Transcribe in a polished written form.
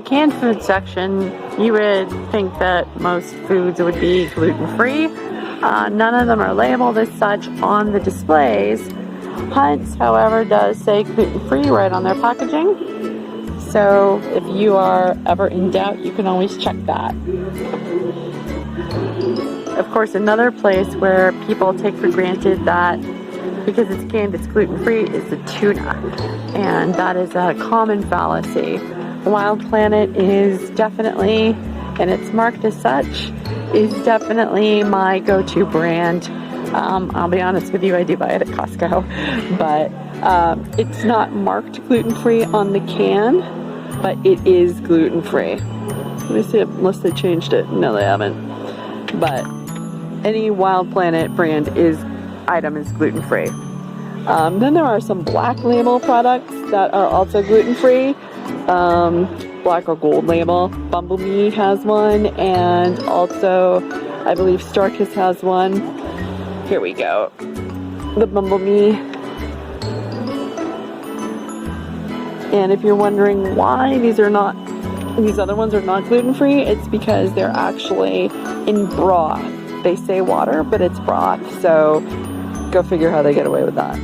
the canned food section, you would think that most foods would be gluten-free. None of them are labeled as such on the displays. Hunt's, however, does say gluten-free right on their packaging. So if you are ever in doubt, you can always check that. Of course, another place where people take for granted that because it's canned, it's gluten-free is the tuna. And that is a common fallacy. Wild Planet is definitely, and it's marked as such, is definitely my go-to brand. I'll be honest with you, I do buy it at Costco, but it's not marked gluten-free on the can, but it is gluten-free. Let me see unless they changed it. No, they haven't. But any Wild Planet brand item is gluten-free. Then there are some black label products that are also gluten-free. Black or gold label. Bumblebee has one, and also I believe Starkist has one. Here we go. The Bumblebee. And if you're wondering why these other ones are not gluten-free, it's because they're actually in broth. They say water, but it's broth, so go figure how they get away with that.